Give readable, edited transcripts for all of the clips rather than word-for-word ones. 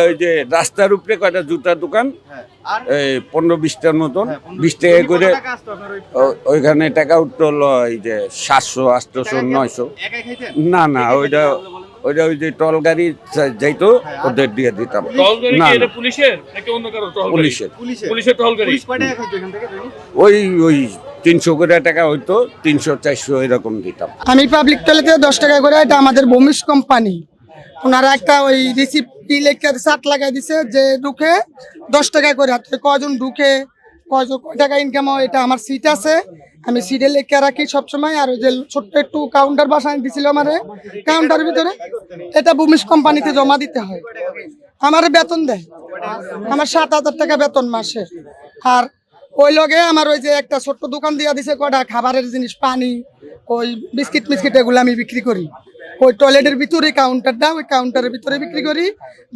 ওই যে রাস্তার উপরে কয়টা জুতার দোকান, 15-20টার মতন, 20 টাকা করে। ওইখানে টাকা উঠতে হলো এই যে 700, 800, 900। না না, ওইটা ওই যে টল গাড়ি যাইতো, ওদের দিয়ে দিতাম। না, পুলিশের ওই 300 করে টাকা হইতো, 300-400 এরকম দিতাম। আমি পাবলিক টয়লেটে 10 টাকা করে, এটা আমাদের ভূমিজ কোম্পানি। ওনারা একটা ওই রিসিপ্ট লেখার সাট লাগাই দিছে যে ঢুকে 10 টাকা করে, কয়জন ঢুকে কয় টাকা ইনকাম হয়, এটা আমার সিট আছে, আমি সিটে লেখা রাখি সবসময়। আর ওই যে ছোট্ট একটু কাউন্টার বাসায় দিছিল আমার, কাউন্টারের ভিতরে এটা ভূমিজ কোম্পানিতে জমা দিতে হয়। আমার বেতন দেয়, আমার 7,000 টাকা বেতন মাসে। আর ওই লগে আমার ওই যে একটা ছোট্ট দোকান দিয়া দিছে, কয়টা খাবারের জিনিস, পানি, ওই বিস্কিট মিস্কিট, এগুলো আমি বিক্রি করি। ওই টয়লেটের ভিতরে কাউন্টারটা, ওই কাউন্টারের ভিতরে বিক্রি করি।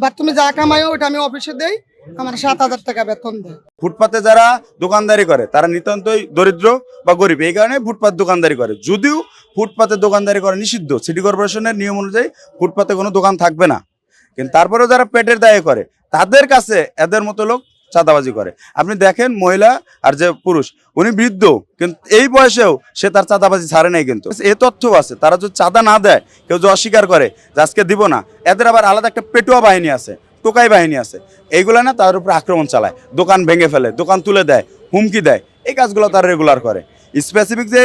বা তুমি যা কামাই ওইটা আমি অফিসে দেই, আমার 7,000 টাকা বেতন দেয়। ফুটপাতে যারা দোকানদারি করে তারা নিতান্তই দরিদ্র বা গরিব, এই কারণে ফুটপাত দোকানদারি করে। যদিও ফুটপাতে দোকানদারি করা নিষিদ্ধ, সিটি কর্পোরেশনের নিয়ম অনুযায়ী ফুটপাতে কোনো দোকান থাকবে না, কিন্তু তারপরেও যারা পেটের দায়ে করে তাদের কাছে এদের মতো লোক চাঁদাবাজি করে। আপনি দেখেন, মহিলা আর যে পুরুষ, উনি বৃদ্ধ, কিন্তু এই বয়সেও সে তার চাঁদাবাজি ছাড়ে নাই। কিন্তু এই তথ্য আছে, তারা যদি চাঁদা না দেয়, কেউ যদি অস্বীকার করে যে আজকে দিব না, এদের আবার আলাদা একটা পেটুয়া বাহিনী আছে, টোকাই বাহিনী আছে, এইগুলো না তার উপরে আক্রমণ চালায়, দোকান ভেঙে ফেলে, দোকান তুলে দেয়, হুমকি দেয়। এই কাজগুলো তারা রেগুলার করে। স্পেসিফিক যে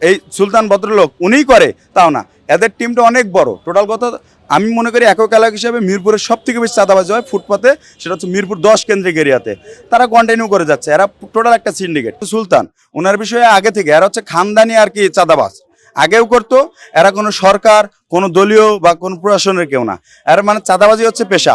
এই সুলতান ভদ্রলোক উনিই করে তাও না, এদের টিমটা অনেক বড়। টোটাল কথা আমি মনে করি একক এলাকা হিসেবে মিরপুরের সব থেকে বেশি চাঁদাবাজি হয় ফুটপাতে, সেটা হচ্ছে মিরপুর 10 কেন্দ্রিক এরিয়াতে। তারা কন্টিনিউ করে যাচ্ছে, এরা টোটাল একটা সিন্ডিকেট। সুলতান ওনার বিষয়ে আগে থেকে এরা হচ্ছে খানদানি আর কি চাঁদাবাজ, আগেও করতো। এরা কোনো সরকার, কোনো দলীয় বা কোনো প্রশাসনের কেউ না, এরা মানে চাঁদাবাজি হচ্ছে পেশা।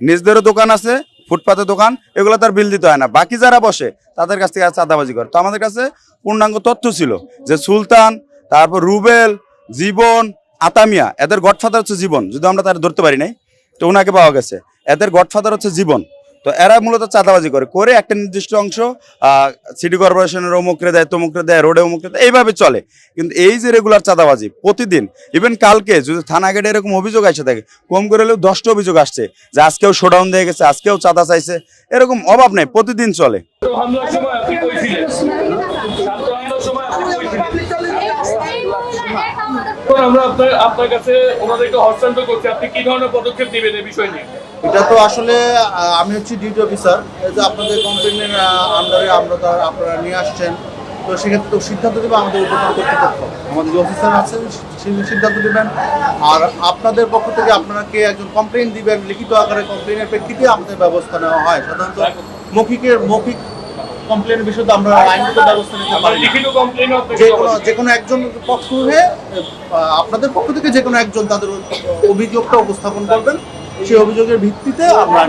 নিজদেরও দোকান আছে, ফুটপাতে দোকান, এগুলো তার বিল দিতে হয় না। বাকি যারা বসে তাদের কাছ থেকে চাঁদাবাজি করে। তো আমাদের কাছে পূর্ণাঙ্গ তথ্য ছিল যে সুলতান, তারপর রুবেল, জীবন, আতামিয়া, এদের গডফাদার হচ্ছে জীবন। যদি আমরা তারা ধরতে পারি নাই, তো ওনাকে পাওয়া গেছে। এদের গডফাদার হচ্ছে জীবন। তো এরা মূলত চাঁদাবাজি করে একটা নির্দিষ্ট অংশ সিটি কর্পোরেশনের অমুকরে দেয়, তমুকরে দেয়, রোডে অমুকরে দেয়, এইভাবে চলে। কিন্তু এই যে রেগুলার চাঁদাবাজি প্রতিদিন, ইভেন কালকে যদি থানা গেটে এরকম অভিযোগ আসে থাকে, কম করে হলেও 10টা অভিযোগ আসছে যে আজকেও শোডাউন দিয়ে গেছে, আজকেও চাঁদা চাইছে, এরকম অভাব নেই, প্রতিদিন চলে। আপনার কাছে ওনাদেরকে হস্তান্তর করছি, আপনি কি ধরনের পদক্ষেপ নেবেন এই বিষয় নিয়ে? এটা তো আসলে আমি হচ্ছি ডিউটি অফিসার, এই যে আপনাদের কোম্পানির আন্ডারে আপনারা নিয়ে আসছেন, তো সেক্ষেত্রে তো সিদ্ধান্ত দেবে আমাদের উপর কর্তৃপক্ষ, আমাদের যে অফিসার আছেন সিদ্ধান্ত দেবেন। আর আপনাদের পক্ষ থেকে আপনাকে একজন কমপ্লেন দিবেন, লিখিত আকারে কমপ্লেনের প্রেক্ষিতে আমাদের ব্যবস্থা নেওয়া হয়। সাধারণত মৌখিক কমপ্লেনের বিষয়ে আমরা আইনগত ব্যবস্থা নিতে পারি। যে কোনো একজন পক্ষ হয়ে আপনাদের পক্ষ থেকে যে কোনো একজন তাদের অভিযোগটা উপস্থাপন করবেন, সেই অভিযোগের ভিত্তিতে আমরা